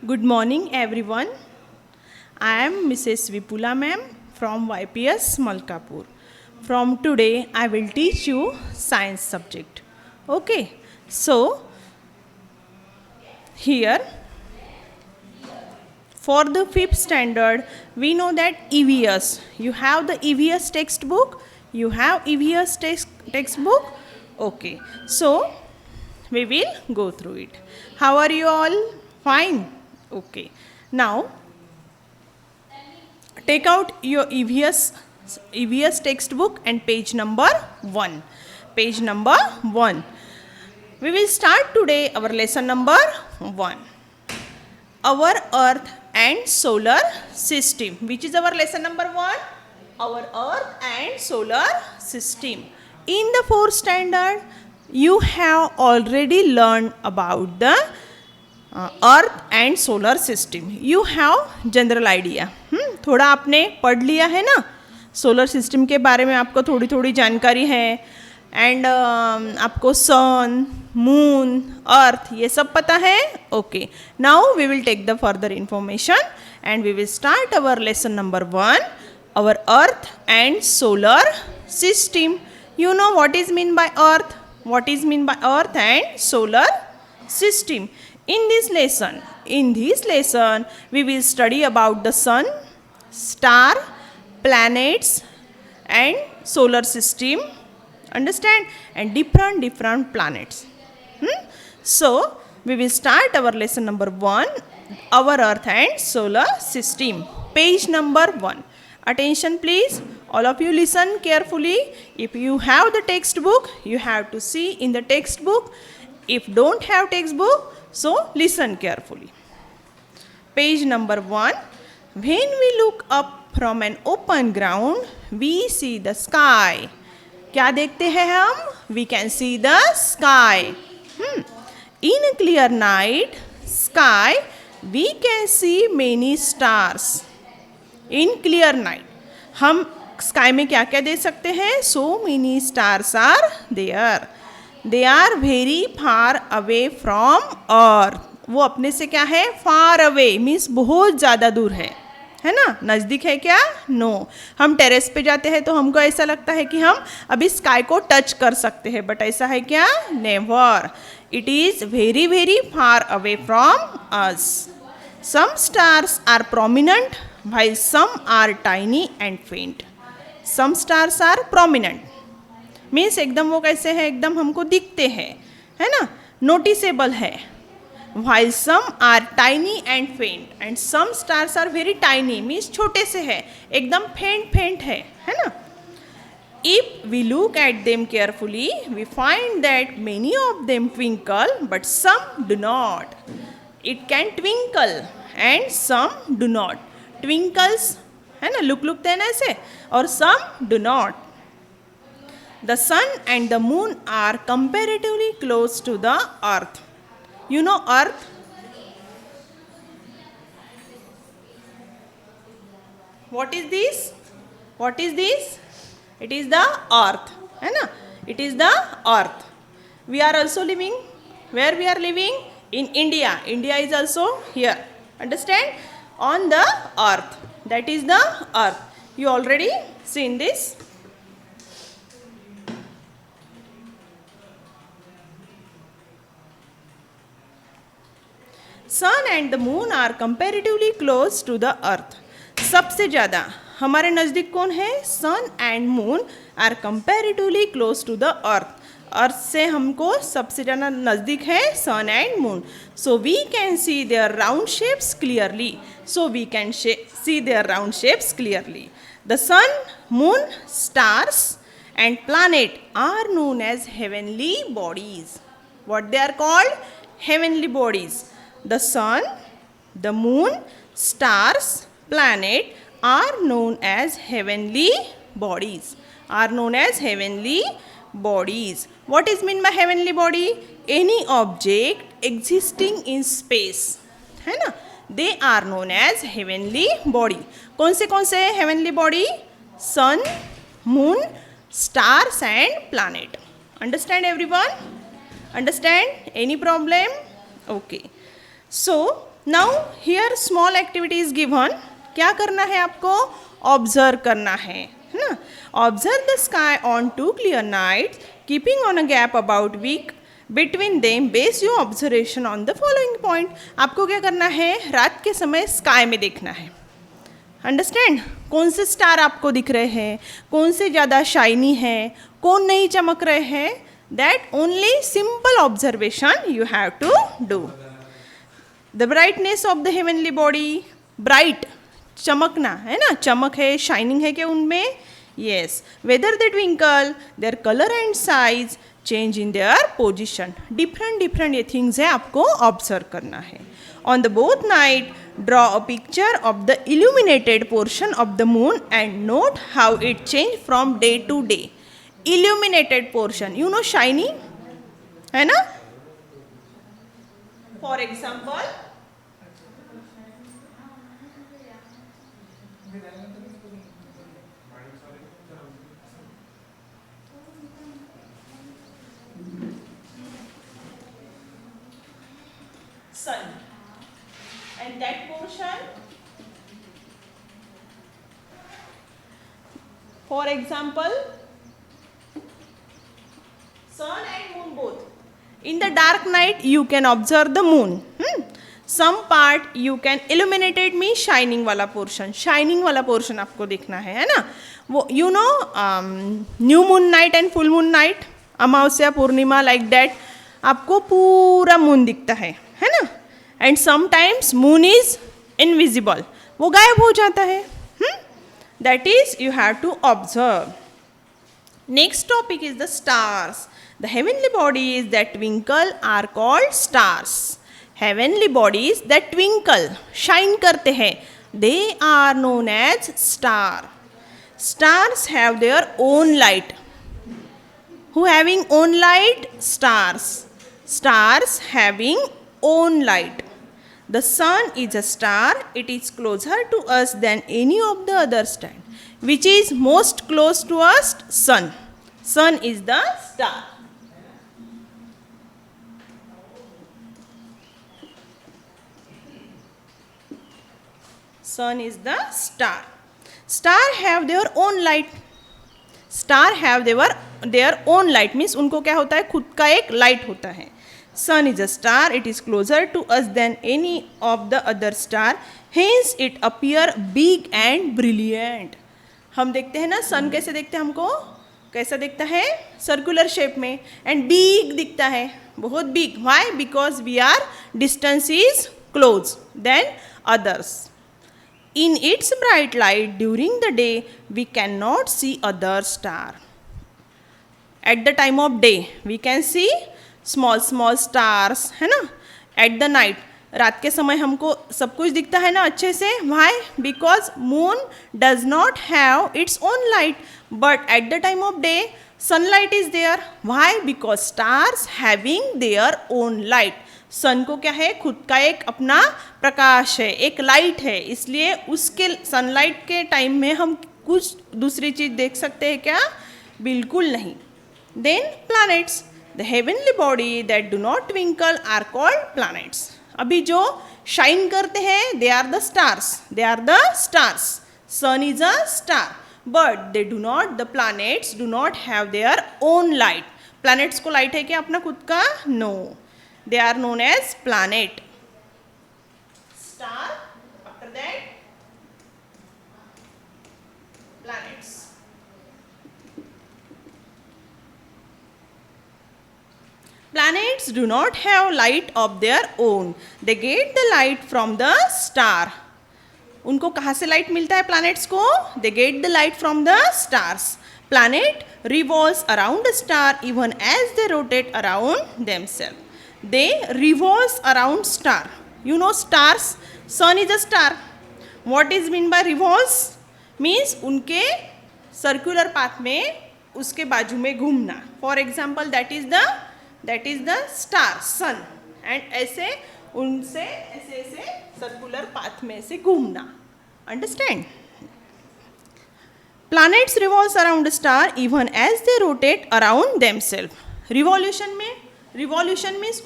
Good morning, everyone. I am Mrs. Vipula ma'am from YPS Malkapur. From today, I will teach you science subject. Okay, so here for the fifth standard, we know that EVS. You have the EVS textbook. You have EVS textbook. Okay, so we will go through it. How are you all? Fine. Okay. Now take out your EVS textbook and page number 1. Page number 1. We will start today our lesson number 1. Our Earth and Solar System. Which is our lesson number 1? Our Earth and Solar System. In the 4th standard, you have already learned about the earth and solar system. You have general idea. थोड़ा आपने पढ़ लिया है ना, solar system के बारे में आपको थोड़ी थोड़ी जानकारी है. एंड आपको सन, मून, अर्थ ये सब पता है. Okay, now we will take the further information and we will start our lesson number 1, our earth and solar system. You know what is mean by earth, what is mean by earth and solar system. In this lesson, we will study about the sun, star, planets and solar system. Understand? And different planets. So, we will start our lesson number 1, our earth and solar system. Page number 1. Attention please. All of you listen carefully. If you have the textbook, you have to see in the textbook. If don't have textbook, so listen carefully. Page number 1. When we look up from an open ground, we see the sky. क्या देखते हैं हम? We can see the sky. In a clear night sky, we can see many stars. In clear night, हम sky में क्या क्या देख सकते हैं? So many stars are there. They are very far away from earth. वो अपने से क्या है? Far away means बहुत ज़्यादा दूर है ना? नज़दीक है क्या? No. हम टेरेस पे जाते हैं तो हमको ऐसा लगता है कि हम अभी स्काई को टच कर सकते हैं, बट ऐसा है क्या? Never. It is very very far away from us. Some stars are prominent while some are tiny and faint. Some stars are prominent. Means एकदम वो कैसे हैं? एकदम हमको दिखते हैं, है ना? नोटिसेबल है. While some are tiny and faint, and some stars are very tiny means छोटे से है, एकदम फेंट है ना? If we look at them carefully we find that many of them twinkle but some do not. It can twinkle and some do not. Twinkles है ना, लुकते हैं ना ऐसे, और some do not. The sun and the moon are comparatively close to the earth. You know earth? What is this? What is this? It is the earth. है ना? It is the earth. We are also living. Where we are living? In India. India is also here. Understand? On the earth. That is the earth. You already seen this. Sun and the moon are comparatively close to the earth. सबसे ज़्यादा हमारे नज़दीक कौन है? Sun and moon are comparatively close to the earth. Earth से हमको सबसे ज़्यादा नज़दीक है sun and moon. So we can see their round shapes clearly. The sun, moon, stars and planet are known as heavenly bodies. What they are called? Heavenly bodies. The sun, the moon, stars, planet are known as heavenly bodies. What is mean by heavenly body? Any object existing in space, है ना? They are known as heavenly body. कौन से heavenly body? Sun, moon, stars and planet. Understand everyone? Understand? Any problem? Okay. So now here small activity is given. क्या करना है आपको? Observe करना है ना. Observe the sky on 2 clear nights keeping on a gap about week between them base your observation on the following point. आपको क्या करना है? रात के समय स्काई में देखना है. अंडरस्टैंड? कौन से स्टार आपको दिख रहे हैं, कौन से ज़्यादा शाइनी है, कौन नहीं चमक रहे हैं. That only simple observation you have to do. The brightness of the heavenly body. Bright, चमकना है ना, चमक है, शाइनिंग है क्या उनमें? Yes. Whether they twinkle, their colour and size change in their position. Different ये थिंग्स है, आपको ऑब्जर्व करना है. On the both night draw a picture of the illuminated portion of the moon and note how it changed from day to day. Illuminated portion, you know, shiny है ना. For example, sun. And that portion, for example, sun and moon both. In the dark night you can observe the moon. Some part you can illuminate it means shining वाला portion. Shining वाला portion आपको देखना है ना. वो you know new moon night and full moon night, Amavasya Purnima like that, आपको पूरा moon दिखता है ना. And sometimes moon is invisible, वो गायब हो जाता है. That is you have to observe. Next topic is the stars. The heavenly bodies that twinkle are called stars. Heavenly bodies that twinkle, shine करते हैं, they are known as star. Stars have their own light. Who having own light? Stars. Stars having own light. The sun is a star. It is closer to us than any of the other star. Which is most close to us? Sun. Sun is the star. Sun is the star. Star have their own light. Star have their own light means उनको क्या होता है? खुद का एक light होता है. Sun is a star. It is closer to us than any of the other star. Hence it appear big and brilliant. हम देखते हैं ना सन, कैसे देखते हैं? हमको कैसा दिखता है? सर्कुलर शेप में. एंड बिग दिखता है, बहुत big. Why? Because we are distance is close than others. In its bright light during the day, we cannot see other star. At the time of day, we can see small stars, है ना. At the night, रात के समय हमको सब कुछ दिखता है ना अच्छे से. Why? Because moon does not have its own light. But at the time of day, sunlight is there. Why? Because stars having their own light. सन को क्या है? खुद का एक अपना प्रकाश है, एक लाइट है, इसलिए उसके सनलाइट के टाइम में हम कुछ दूसरी चीज़ देख सकते हैं क्या? बिल्कुल नहीं. Then planets. The heavenly body that do not twinkle are called planets. अभी जो शाइन करते हैं they are the stars. They are the stars. Sun is a star but they do not, the planets do not have their own light. Planets को light है क्या अपना खुद का? No. They are known as planet. Star, after that planets. Planets do not have light of their own. They get the light from the star. उनको कहाँ से light मिलता है प्लैनेट्स को? They get the light from the stars. Planet revolves around a star even as they rotate around themselves. They revolves around star. You know stars. Sun is a star. What is mean by revolves? Means उनके circular path में उसके बाजू में घूमना. For example, that is the star, sun. And ऐसे उनसे ऐसे circular path में से घूमना. Understand? Planets revolves around a star even as they rotate around themselves. Revolution में, रिवॉल्यूशन मीन्स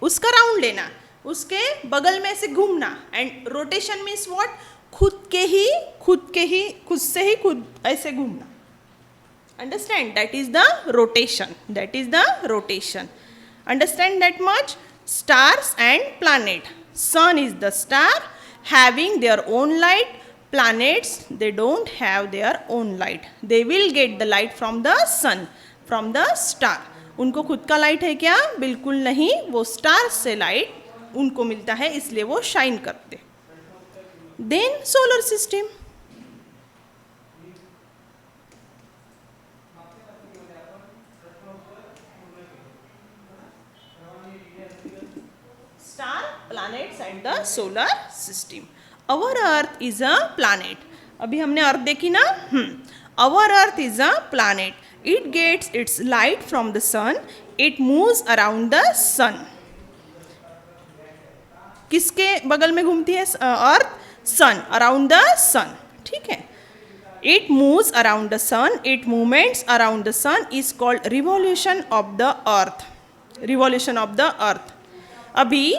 उसका राउंड लेना. उसके बगल में से घूमना. And rotation means what? खुद से ही खुद ऐसे घूमना. Understand? That is the rotation. That is the rotation. Understand that much? Stars and planet. Sun is the star having their own light. Planets, they don't have their own light. They will get the light from the sun, from the star. उनको खुद का light है क्या? बिल्कुल नहीं. वो star से light उनको मिलता है, इसलिए वो शाइन करते. Then solar system. Star, planets and the solar system. Our earth is a planet. अभी हमने अर्थ देखी ना. Our earth is a planet. It gets its light from the sun. It moves around the sun. किसके बगल में घूमती है अर्थ? सन. Around the सन. ठीक है. It moves around the sun. Its movements around the sun is called revolution of the earth. Revolution of the earth. अभी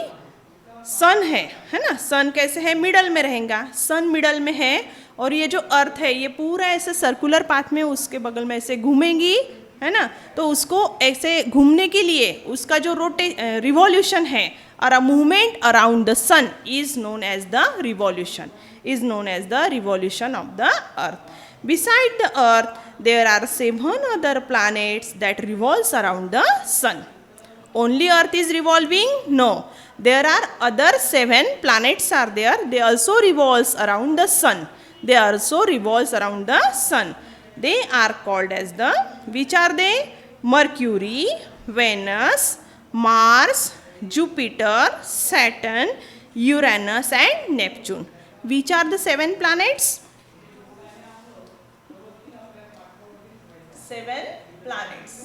सन है ना. सन कैसे है? मिडल में रहेगा. सन मिडल में है और ये जो अर्थ है ये पूरा ऐसे सर्कुलर पाथ में उसके बगल में ऐसे घूमेंगी, है ना. तो उसको ऐसे घूमने के लिए उसका जो रिवॉल्यूशन है और a movement around the sun is known as the revolution. Is known as the revolution of the earth. Beside the earth there are 7 other planets that revolves around the sun. Only Earth is revolving? No. There are other 7 planets are there. They also revolves around the sun. They also revolves around the sun. They are called as the, which are they? Mercury, Venus, Mars, Jupiter, Saturn, Uranus and Neptune. Which are the 7 planets? 7 planets.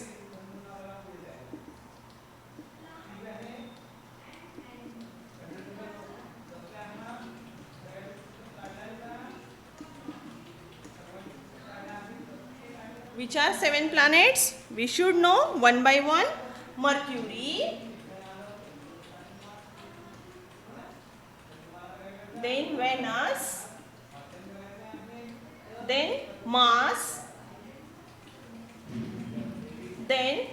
Which are 7 planets? We should know one by one. Mercury, then Venus, then Mars, then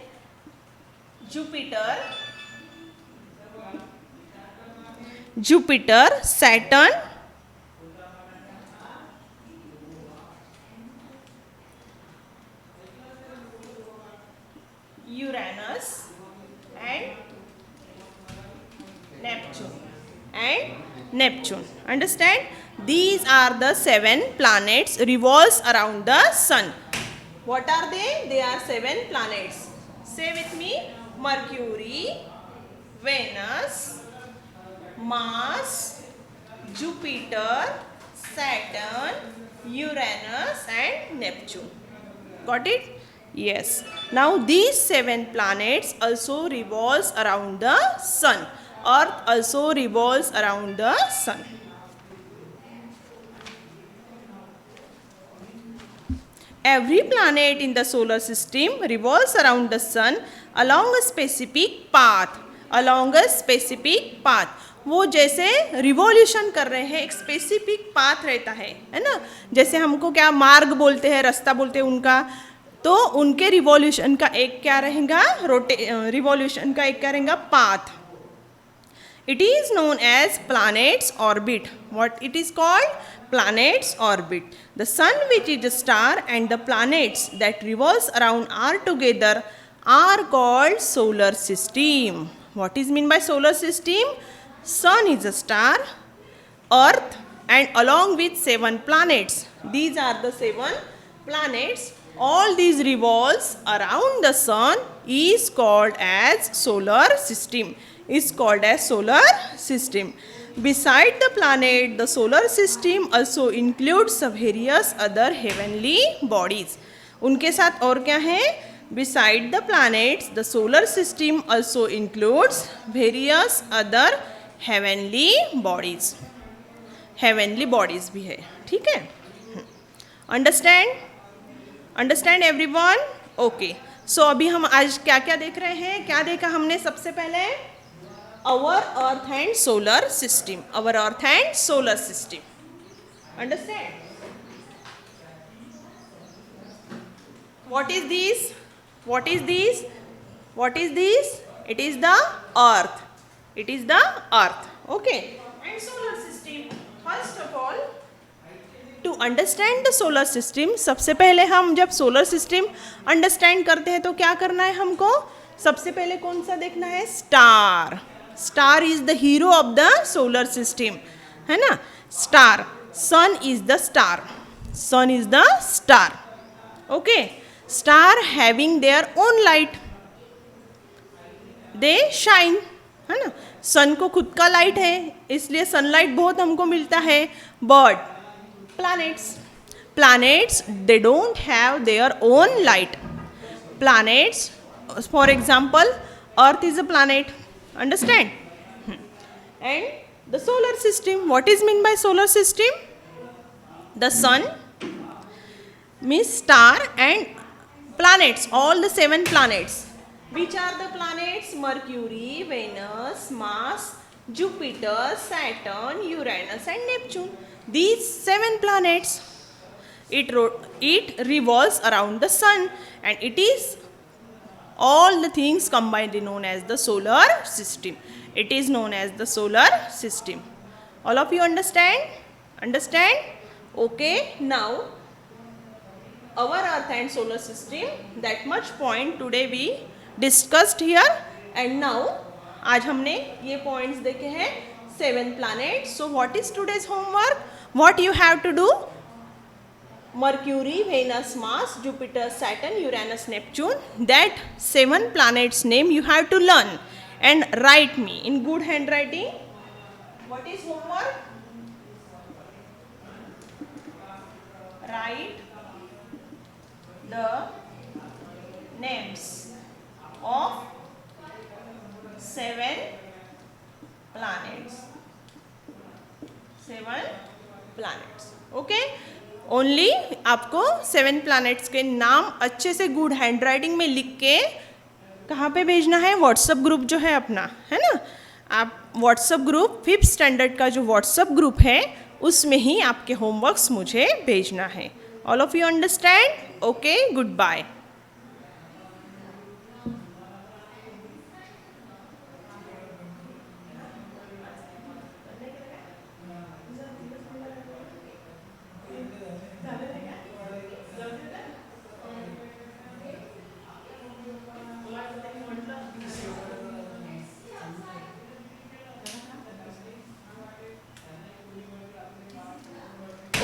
Jupiter, Saturn, Uranus and Neptune. Understand? These are the 7 planets revolves around the sun. What are they? They are 7 planets. Say with me. Mercury, Venus, Mars, Jupiter, Saturn, Uranus and Neptune. Got it? Yes. Now these 7 planets also revolves around the sun. Earth also revolves around the sun. Every planet in the solar system revolves around the sun along a specific path. Along a specific path. वो जैसे revolution कर रहे हैं, एक specific path रहता है ना. जैसे हमको क्या मार्ग बोलते हैं, रास्ता बोलते हैं उनका, तो उनके रिवॉल्यूशन का एक क्या रहेगा? रिवॉल्यूशन का एक क्या रहेगा? Path. It is known as planets orbit. What it is called? Planets orbit. The sun which is a star and the planets that revolves around are together are called solar system. What is mean by solar system? Sun is a star, Earth and along with 7 planets. These are the 7 planets. All these revolves around the sun is called as solar system. Is called as solar system. Beside the planet, the solar system also includes various other heavenly bodies. उनके साथ और क्या है? Beside the planets, the solar system also includes various other heavenly bodies. Heavenly bodies भी है. ठीक है. Understand everyone? Okay. सो अभी हम आज क्या क्या देख रहे हैं? क्या देखा हमने? सबसे पहले our earth and solar system. Our earth and solar system. Understand? What is this? What is this? What is this? It is the earth. It is the earth. Okay. And solar system. First of all, to understand the solar system, सबसे पहले हम जब solar system understand करते हैं तो क्या करना है हमको? सबसे पहले कौन सा देखना है? Star. Star is the hero of the solar system, है ना? Star. Sun is the star. Sun is the star. Okay. Star having their own light, they shine, है ना? सन को खुद का लाइट है, इसलिए सनलाइट बहुत हमको मिलता है. But planets, planets they don't have their own light. Planets, for example, earth is a planet. Understand? And the solar system, what is mean by solar system? The sun means star and planets, all the 7 planets. Which are the planets? Mercury, Venus, Mars, Jupiter, Saturn, Uranus and Neptune. These 7 planets, it revolves around the sun, and it is all the things combined known as the solar system. It is known as the solar system. All of you understand? Understand? Okay. Now, our earth and solar system, that much point today we discussed here. And now, आज हमने ये points देखे हैं 7 planets. So what is today's homework? What you have to do? Mercury, Venus, Mars, Jupiter, Saturn, Uranus, Neptune. That 7 planets name you have to learn and write me in good handwriting. What is homework? Write the names of 7 planets. 7 planets. Okay. Only आपको 7 planets के नाम अच्छे से good hand writing में लिख के कहाँ पे भेजना है? व्हाट्सएप ग्रुप जो है अपना, है ना? आप व्हाट्सएप ग्रुप 5th स्टैंडर्ड का जो व्हाट्सएप ग्रुप है उसमें ही आपके होमवर्क्स मुझे भेजना है. All of you understand? Okay. Goodbye.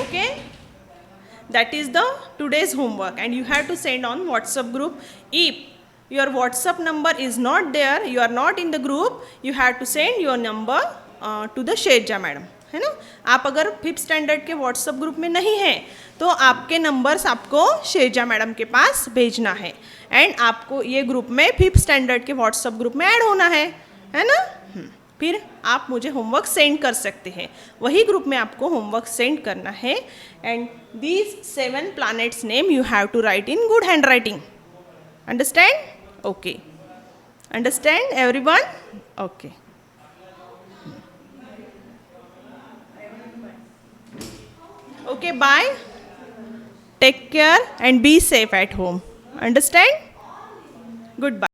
Okay, that is the today's homework, and you have to send on WhatsApp group. If your WhatsApp number is not there, you are not in the group, you have to send your number to the शेरजा madam, है ना? आप अगर 5th standard के WhatsApp group में नहीं हैं तो आपके नंबर्स आपको शेरजा मैडम के पास भेजना है. एंड आपको ये ग्रुप में 5th स्टैंडर्ड के व्हाट्सएप ग्रुप में ऐड होना है ना? फिर आप मुझे होमवर्क सेंड कर सकते हैं. वही ग्रुप में आपको होमवर्क सेंड करना है. And these 7 planets name you have to write in good handwriting. Understand? Okay. Understand everyone? Okay. Okay, bye. Take care and be safe at home. Understand? Goodbye.